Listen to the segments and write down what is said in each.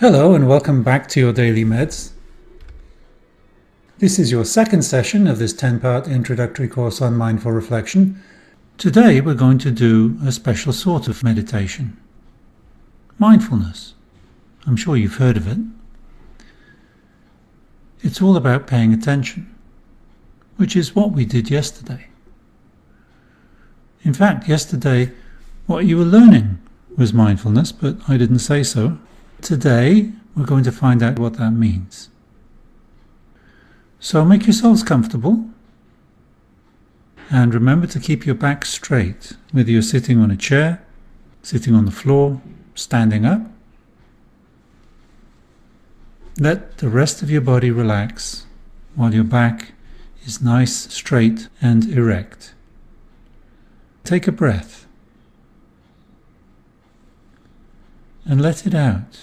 Hello and welcome back to your Daily Meds. This is your second session of this 10-part introductory course on mindful reflection. Today we're going to do a special sort of meditation. Mindfulness. I'm sure you've heard of it. It's all about paying attention, which is what we did yesterday. In fact, yesterday what you were learning was mindfulness, but I didn't say so. Today, we're going to find out what that means. So make yourselves comfortable and remember to keep your back straight, whether you're sitting on a chair, sitting on the floor, standing up. Let the rest of your body relax while your back is nice, straight and erect. Take a breath and let it out.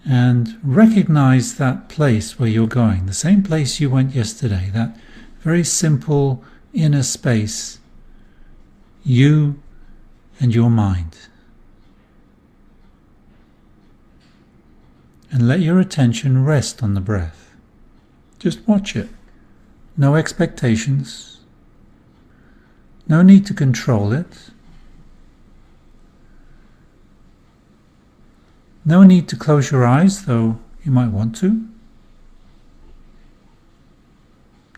And recognize that place where you're going, the same place you went yesterday, that very simple inner space, you and your mind. And let your attention rest on the breath. Just watch it. No expectations. No need to control it. No need to close your eyes, though you might want to.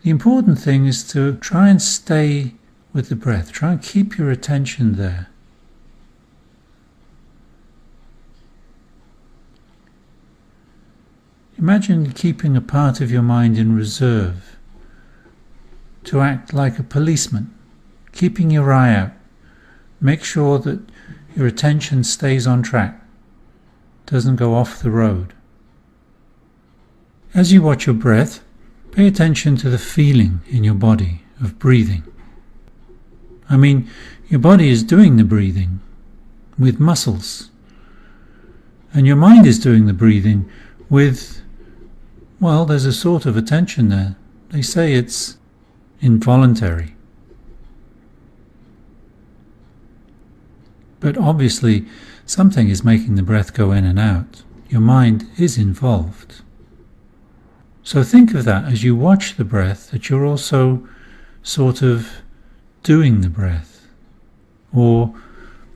The important thing is to try and stay with the breath. Try and keep your attention there. Imagine keeping a part of your mind in reserve to act like a policeman, keeping your eye out. Make sure that your attention stays on track. Doesn't go off the road. As you watch your breath, pay attention to the feeling in your body of breathing. I mean, your body is doing the breathing with muscles, and your mind is doing the breathing with, well, there's a sort of attention there. They say it's involuntary. But obviously, something is making the breath go in and out. Your mind is involved. So think of that as you watch the breath, that you're also sort of doing the breath. Or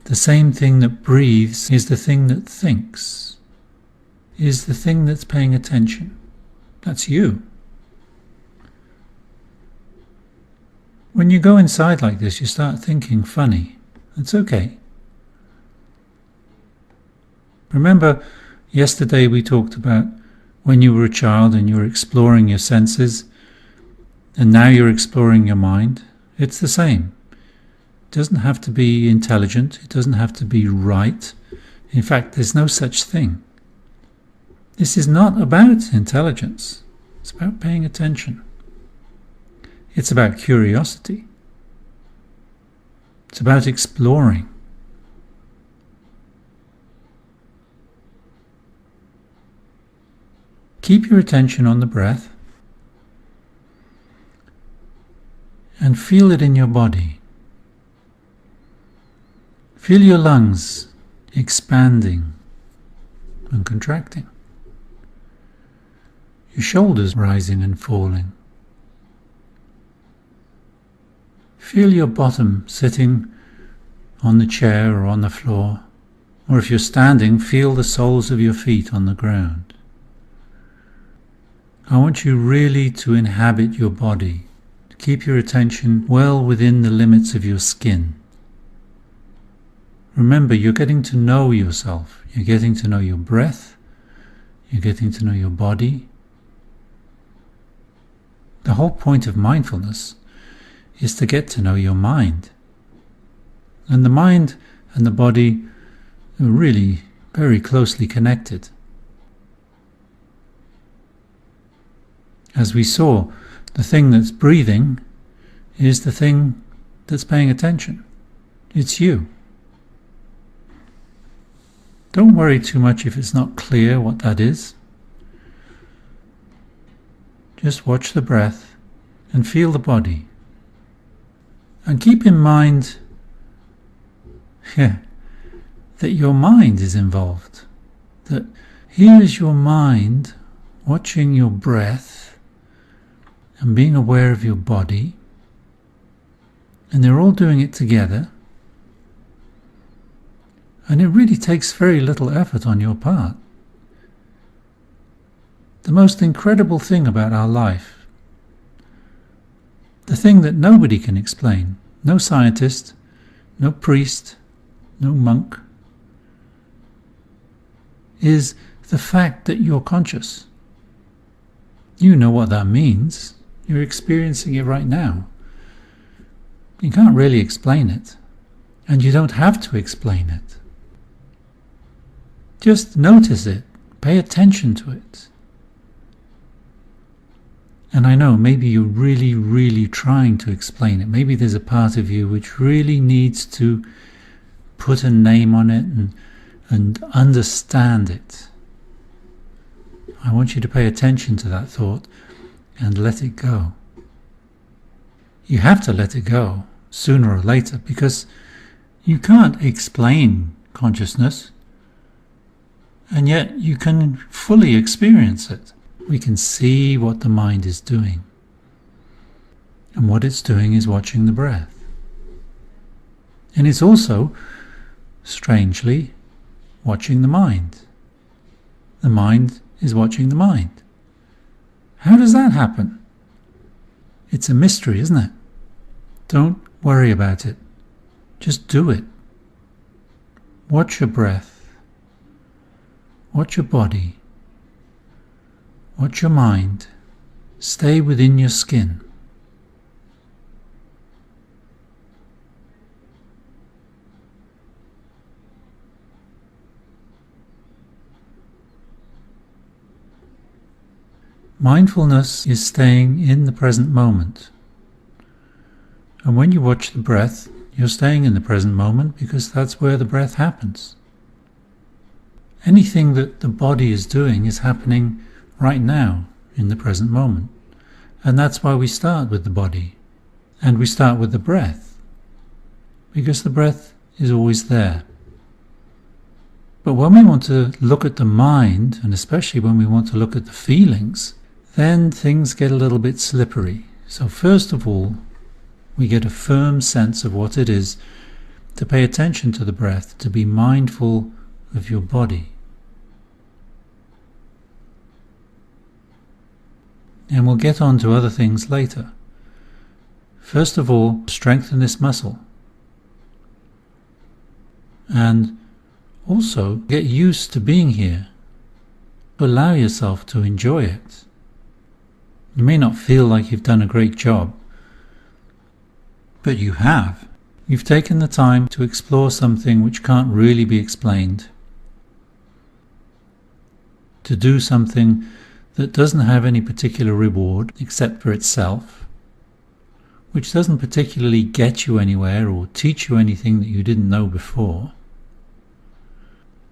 the same thing that breathes is the thing that thinks, is the thing that's paying attention. That's you. When you go inside like this, you start thinking funny. That's okay. Remember, yesterday we talked about when you were a child and you were exploring your senses, and now you're exploring your mind. It's the same. It doesn't have to be intelligent. It doesn't have to be right. In fact, there's no such thing. This is not about intelligence. It's about paying attention. It's about curiosity. It's about exploring. Keep your attention on the breath and feel it in your body. Feel your lungs expanding and contracting. Your shoulders rising and falling. Feel your bottom sitting on the chair or on the floor, or if you're standing, feel the soles of your feet on the ground. I want you really to inhabit your body, to keep your attention well within the limits of your skin. Remember, you're getting to know yourself. You're getting to know your breath. You're getting to know your body. The whole point of mindfulness is to get to know your mind. And the mind and the body are really very closely connected. As we saw, the thing that's breathing is the thing that's paying attention. It's you. Don't worry too much if it's not clear what that is. Just watch the breath and feel the body. And keep in mind that your mind is involved. That here is your mind watching your breath and being aware of your body, and they're all doing it together, and it really takes very little effort on your part. The most incredible thing about our life, the thing that nobody can explain, no scientist, no priest, no monk, is the fact that you're conscious. You know what that means. You're experiencing it right now. You can't really explain it, and you don't have to explain it. Just notice it, pay attention to it. And I know maybe you're really trying to explain it. Maybe there's a part of you which really needs to put a name on it and understand it. I want you to pay attention to that thought and let it go. You have to let it go sooner or later, because you can't explain consciousness, and yet you can fully experience it. We can see what the mind is doing. And what it's doing is watching the breath. And it's also, strangely, watching the mind. The mind is watching the mind. How does that happen? It's a mystery, isn't it? Don't worry about it. Just do it. Watch your breath. Watch your body. Watch your mind. Stay within your skin. Mindfulness is staying in the present moment. And when you watch the breath, you're staying in the present moment because that's where the breath happens. Anything that the body is doing is happening right now, in the present moment. And that's why we start with the body. And we start with the breath. Because the breath is always there. But when we want to look at the mind, and especially when we want to look at the feelings, then things get a little bit slippery. So first of all, we get a firm sense of what it is to pay attention to the breath, to be mindful of your body. And we'll get on to other things later. First of all, strengthen this muscle. And also get used to being here. Allow yourself to enjoy it. You may not feel like you've done a great job, but you have. You've taken the time to explore something which can't really be explained. To do something that doesn't have any particular reward except for itself, which doesn't particularly get you anywhere or teach you anything that you didn't know before.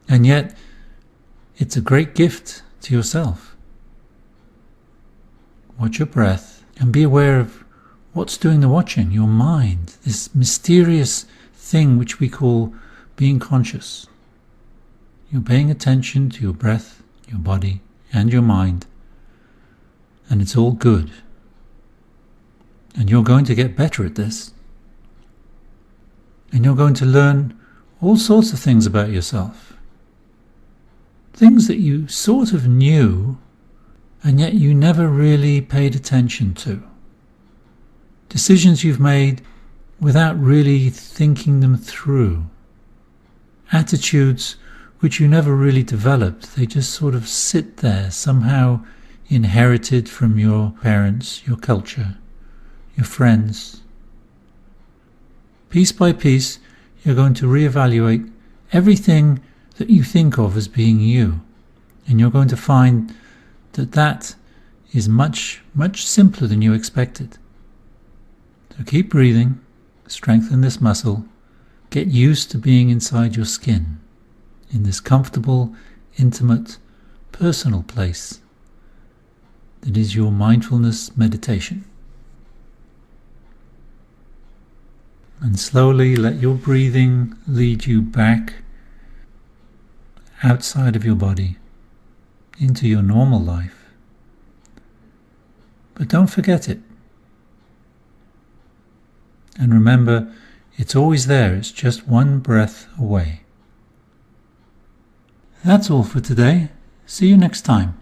And yet, it's a great gift to yourself. Watch your breath and be aware of what's doing the watching, your mind, this mysterious thing which we call being conscious. You're paying attention to your breath, your body, and your mind. And it's all good. And you're going to get better at this. And you're going to learn all sorts of things about yourself. Things that you sort of knew, and yet you never really paid attention to. Decisions you've made without really thinking them through. Attitudes which you never really developed. They just sort of sit there, somehow inherited from your parents, your culture, your friends. Piece by piece, you're going to reevaluate everything that you think of as being you. And you're going to find that that is much simpler than you expected. So keep breathing, strengthen this muscle, get used to being inside your skin, in this comfortable, intimate, personal place that is your mindfulness meditation. And slowly let your breathing lead you back outside of your body, into your normal life. But don't forget it. And remember, it's always there, it's just one breath away. That's all for today. See you next time.